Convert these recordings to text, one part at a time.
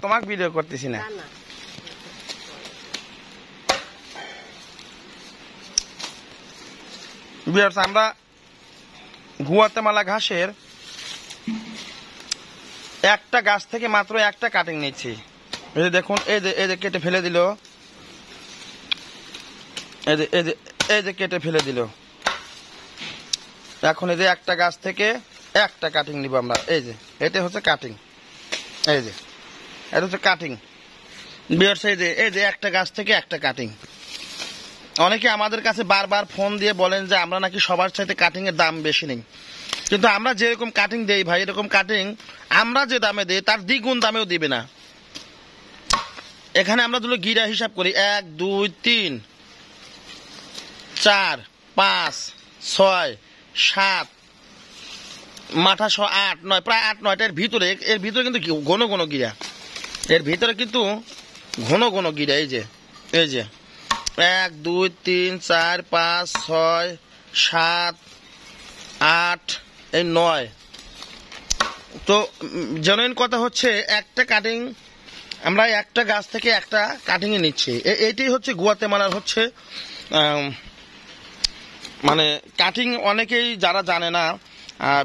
তোমাকে ভিডিও করতেছি না। আমরা গুয়াতেমালা ঘাসের একটা গাছ থেকে মাত্র একটা কাটিং নিচ্ছি। এই যে দেখুন, এই যে কেটে ফেলে দিল, এই যে কেটে ফেলে দিল। এখন এই যে একটা গাছ থেকে একটা কাটিং নিব আমরা। এই যে এটা হচ্ছে কাটিং, এই যে এটা হচ্ছে কাটিং। এই যে একটা গাছ থেকে একটা কাটিং। অনেকে আমাদের কাছে বারবার ফোন দিয়ে বলেন যে আমরা নাকি সবার চাইতে কাটিং এর দাম বেশি নেই, কিন্তু আমরা যেরকম কাটিং দেই ভাই, এরকম কাটিং আমরা যে দামে দেই তার দ্বিগুণ দামেও দিবে না। এখানে আমরা দুটো গিরা হিসাব করি, 1 2 3 4 5 6 7 মাথা 8 9, প্রায় 8 9টা। এর ভিতরে কিন্তু ঘন ঘন গিরা, এর ভিতরে কিন্তু ঘন ঘন গিরা। এই যে 1 2 3 4 5 6 7 8 এই 9। তো জেনুইন কথা হচ্ছে একটা কাটিং আমরা একটা গাছ থেকে একটা কাটিং এ নিচ্ছি। এইটাই হচ্ছে গুয়াতেমালার হচ্ছে মানে কাটিং। অনেকেই যারা জানে না,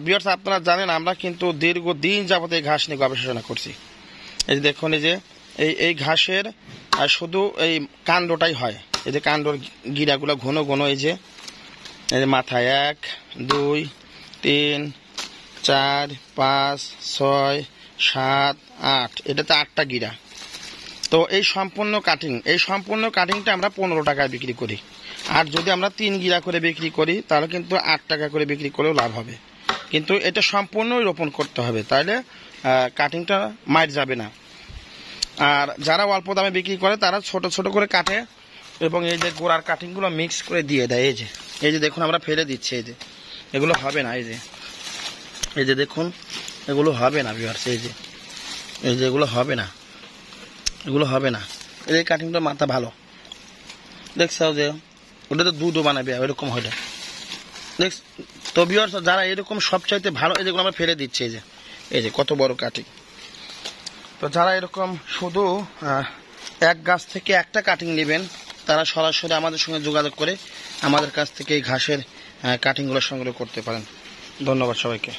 ভিউয়ার্স আপনারা জানেন, আমরা কিন্তু দীর্ঘদিন যাবত এই ঘাস নিয়ে গবেষণা করছি। এই যে দেখুন, এই যে এই ঘাসের শুধু এই কাণ্ডটাই হয়। এই যে কাণ্ডর গিরাগুলো ঘন ঘন। এই যে মাথায় 1 2 3 4 5 6 7 8, এটাতে 8টা গিরা। তো এই সম্পূর্ণ কাটিংটা আমরা 15 টাকায় বিক্রি করি। আর যদি আমরা 3 গিরা করে বিক্রি করি তাহলে কিন্তু 8 টাকা করে বিক্রি করেও লাভ হবে। কিন্তু এটা সম্পূর্ণই রোপণ করতে হবে, তাহলে কাটিংটা মার যাবে না। আর যারা অল্প দামে বিক্রি করে তারা ছোট ছোট করে কাটে এবং এই যে গোড়ার কাটিংগুলো মিক্স করে দিয়ে দেয়। এই যে দেখুন আমরা ফেলে দিচ্ছি। এই যে এগুলো হবে না। এই যে দেখুন, এগুলো হবে না ভিউয়ার্স। এই যে এগুলো হবে না, এই কাটিংটা মাথা ভালো দেখছো যে ওটা তো দুধও বানাবে ওইরকম হয়। দেখ তো ভিউয়ার্স, যারা এরকম সবচাইতে ভালো, এই যেগুলো আমরা ফেলে দিচ্ছি, এই যে কত বড় কাটিং। তো যারা এরকম শুধু এক গাছ থেকে একটা কাটিং নেবেন তারা সরাসরি আমাদের সঙ্গে যোগাযোগ করে আমাদের কাছ থেকে এই ঘাসের কাটিংগুলো সংগ্রহ করতে পারেন। ধন্যবাদ সবাইকে।